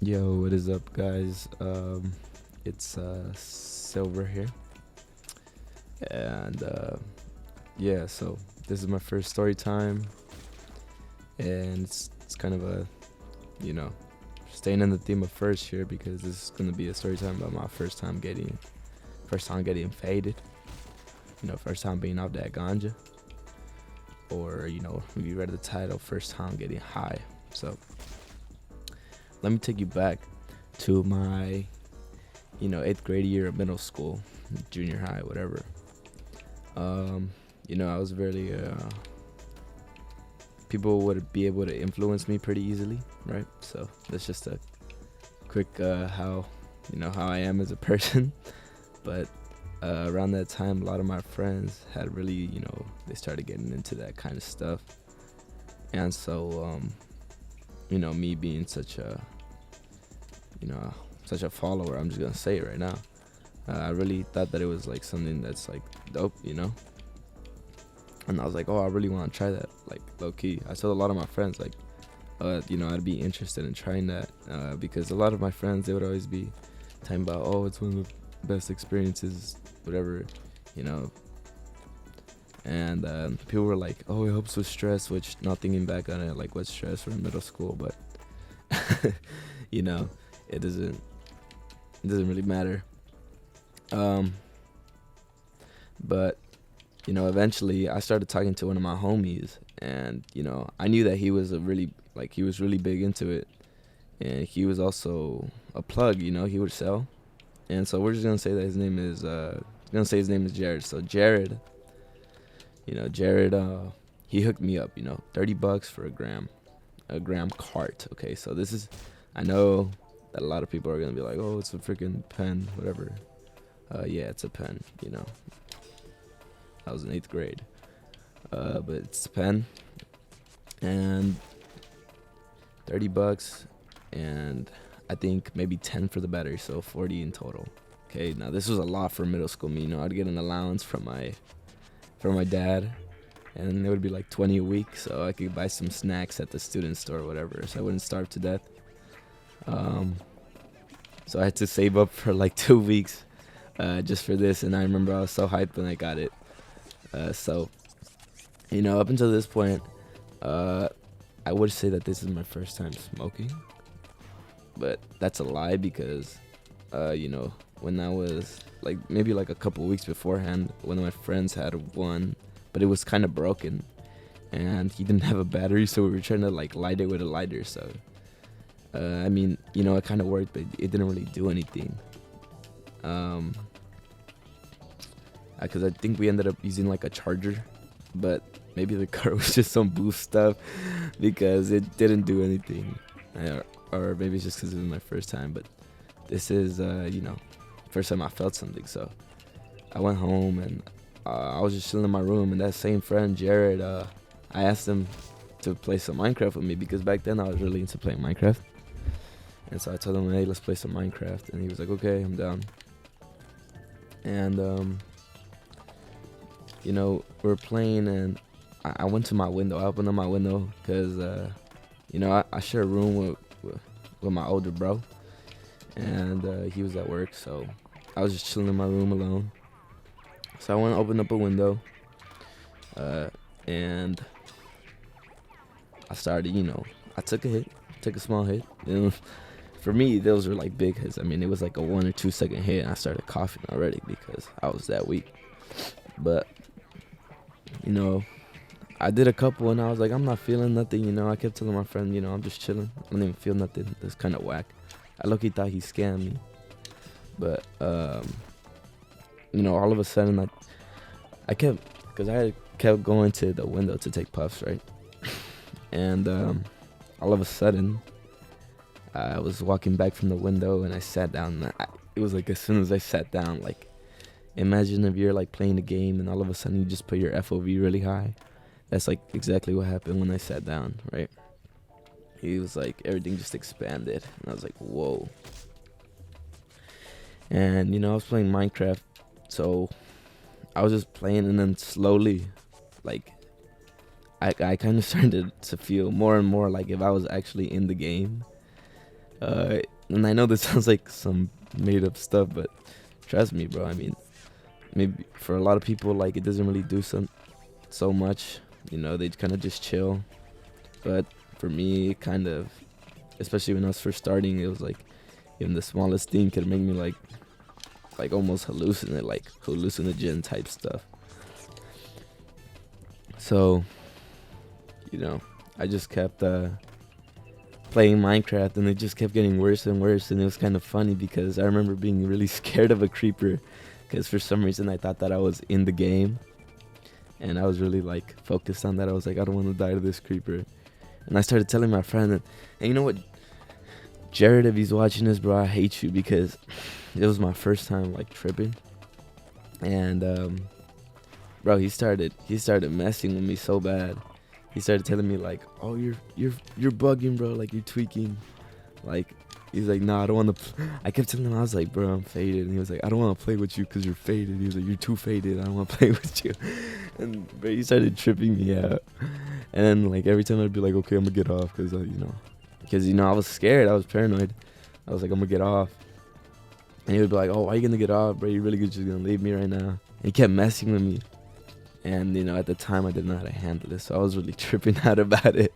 Yo, what is up, guys? It's Silver here, and yeah, so this is my first story time, and it's kind of a, you know, staying in the theme of first here because this is gonna be a story time about my first time getting faded, first time being off that ganja, or if you read the title, first time getting high. So let me take you back to my eighth grade year of middle school, junior high, whatever. I was really people would be able to influence me pretty easily, right? So that's just a quick how I am as a person. But around that time, a lot of my friends had really, they started getting into that kind of stuff. And so me being such a follower, I'm just gonna say it right now. I really thought that it was like something that's like dope. And I was like, oh, I really want to try that, like low key. I told a lot of my friends, like, I'd be interested in trying that because a lot of my friends, they would always be talking about, oh, it's one of the best experiences, whatever, you know. And people were like, oh, it helps with stress, which not thinking back on it, like, what's stress from middle school, but you know, it doesn't really matter. But eventually I started talking to one of my homies, and I knew that he was he was really big into it, and he was also a plug. He would sell, and so we're just gonna say that his name is Jared. So Jared, he hooked me up, $30 for a gram cart. Okay, so this is, I know that a lot of people are gonna be like, oh, it's a freaking pen, whatever. Yeah, it's a pen. I was in 8th grade, but it's a pen, and $30, and I think maybe 10 for the battery, so 40 in total. Okay, now this was a lot for middle school me. I'd get an allowance from my dad, and it would be like 20 a week, so I could buy some snacks at the student store or whatever, so I wouldn't starve to death. So I had to save up for like 2 weeks just for this, and I remember I was so hyped when I got it. So up until this point, I would say that this is my first time smoking, but that's a lie because, when I was like maybe like a couple weeks beforehand, one of my friends had one, but it was kind of broken, and he didn't have a battery, so we were trying to like light it with a lighter. So, it kind of worked, but it didn't really do anything. Because I think we ended up using like a charger, but maybe the car was just some boost stuff because it didn't do anything, or maybe it's just because it was my first time. But this is first time I felt something. So I went home, and I was just chilling in my room, and that same friend Jared, I asked him to play some Minecraft with me because back then I was really into playing Minecraft. And so I told him, hey, let's play some Minecraft, and he was like, okay, I'm down. And we were playing, and I went to my window. I opened up my window because, I share a room with my older bro, and he was at work, so I was just chilling in my room alone. So I went and opened up a window, and I started, I took a small hit. For me, those were like big hits. I mean, it was like a 1 or 2 second hit, and I started coughing already because I was that weak. But I did a couple, and I was like, I'm not feeling nothing. I kept telling my friend, I'm just chilling. I don't even feel nothing. That's kind of whack. I low-key thought he scammed me, but all of a sudden, I kept going to the window to take puffs, right? And all of a sudden, I was walking back from the window, and I sat down. It was like as soon as I sat down, like, imagine if you're like playing a game and all of a sudden you just put your FOV really high. That's like exactly what happened when I sat down, right? He was like, everything just expanded, and I was like, whoa. And I was playing Minecraft, so I was just playing, and then slowly, like, I kind of started to feel more and more like if I was actually in the game. Uh, and I know this sounds like some made up stuff, but trust me, bro. I mean, maybe for a lot of people, like it doesn't really do so much. You know, they kind of just chill. But for me, it kind of, especially when I was first starting, it was like even the smallest thing could make me like almost hallucinate, like hallucinogen type stuff. So, you know, I just kept playing Minecraft, and it just kept getting worse and worse. And it was kind of funny because I remember being really scared of a creeper, because for some reason I thought that I was in the game, and I was really like focused on that. I was like, I don't want to die to this creeper. And I started telling my friend, and you know what, Jared, if he's watching this, bro, I hate you, because it was my first time like tripping, and bro, he started messing with me so bad. He started telling me like, "Oh, you're bugging, bro. Like you're tweaking." Like he's like, "Nah, I don't want to." I kept telling him, I was like, "Bro, I'm faded," and he was like, "I don't want to play with you because you're faded." He was like, "You're too faded. I don't want to play with you." And bro, he started tripping me out. And then like every time I'd be like, "Okay, I'm gonna get off," because I was scared. I was paranoid. I was like, "I'm gonna get off," and he would be like, "Oh, why are you gonna get off, bro? You really just gonna leave me right now?" And he kept messing with me. And at the time I didn't know how to handle this, so I was really tripping out about it.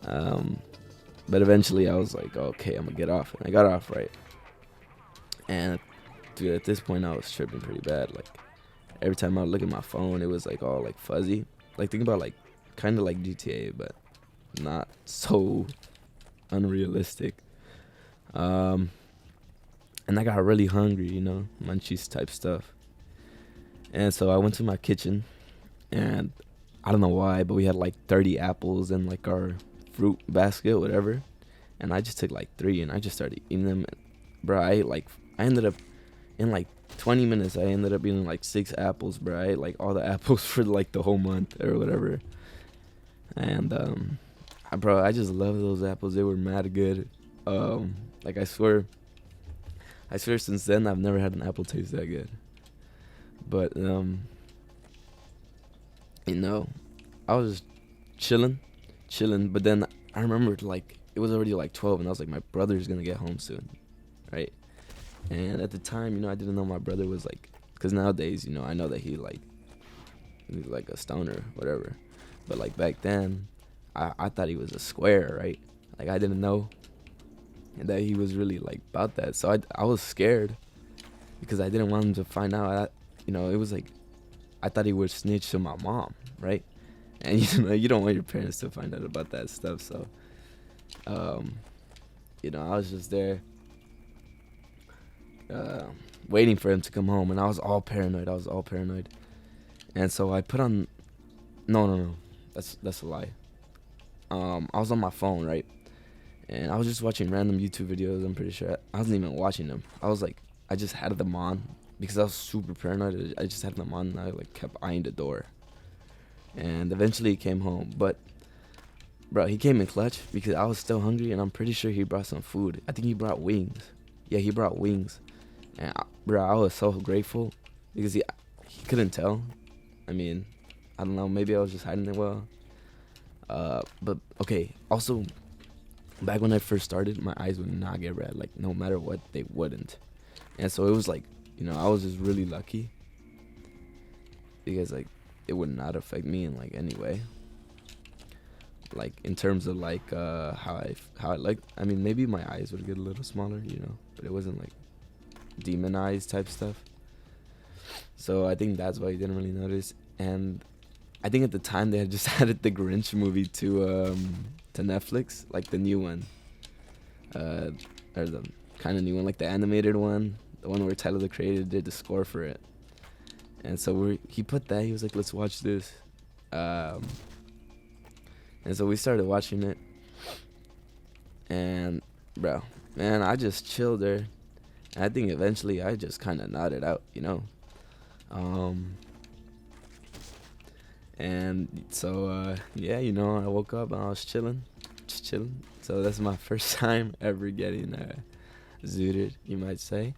But eventually I was like, okay, I'm gonna get off, and I got off, right? And dude, at this point I was tripping pretty bad. Like every time I would look at my phone, it was like all like fuzzy. Like think about like kind of like GTA, but not so unrealistic. And I got really hungry, munchies type stuff. And so I went to my kitchen, and I don't know why, but we had like 30 apples in like our fruit basket, whatever. And I just took like 3, and I just started eating them. And, bro, I ended up in like 20 minutes. I ended up eating like 6 apples, bro. I ate like all the apples for like the whole month or whatever. And bro, I just love those apples. They were mad good. Like I swear since then I've never had an apple taste that good. But I was chilling, but then I remembered like it was already like 12, and I was like, my brother's gonna get home soon, right? And at the time, I didn't know my brother was like, because nowadays, I know that he's like a stoner, whatever. But like back then, I thought he was a square, right? Like I didn't know that he was really like about that, so I was scared because I didn't want him to find out. It was like I thought he would snitch to my mom, right? And you don't want your parents to find out about that stuff. So, I was just there, waiting for him to come home, and I was all paranoid. And so I put on. No, that's a lie. I was on my phone, right? And I was just watching random YouTube videos. I'm pretty sure I wasn't even watching them. I just had them on because I was super paranoid. I just had them on, and I like kept eyeing the door. And eventually he came home, but bro, he came in clutch because I was still hungry, and I'm pretty sure he brought some food. I think he brought wings. Yeah, he brought wings. And bro, I was so grateful because he couldn't tell. I mean, I don't know, maybe I was just hiding it well. But okay, also back when I first started, my eyes would not get red, like no matter what, they wouldn't. And so it was like, I was just really lucky because like it would not affect me in like any way. Like in terms of like how I like. I mean, maybe my eyes would get a little smaller, but it wasn't like demon eyes type stuff. So I think that's why you didn't really notice. And I think at the time they had just added the Grinch movie to Netflix, like the new one, or the kind of new one, like the animated one, the one where Tyler the Creator did the score for it. And so he put that. He was like, "Let's watch this," and so we started watching it. And bro, man, I just chilled there. And I think eventually I just kind of nodded out, And so yeah, I woke up and I was just chilling. So that's my first time ever getting zooted, you might say.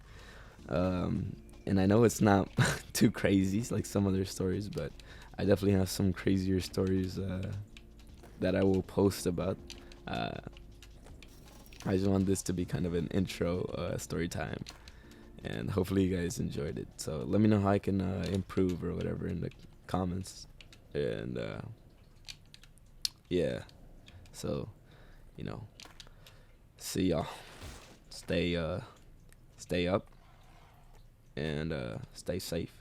And I know it's not too crazy like some other stories, but I definitely have some crazier stories that I will post about. I just want this to be kind of an intro story time, and hopefully you guys enjoyed it. So let me know how I can improve or whatever in the comments, and yeah. So, you know, see y'all. Stay stay up and stay safe.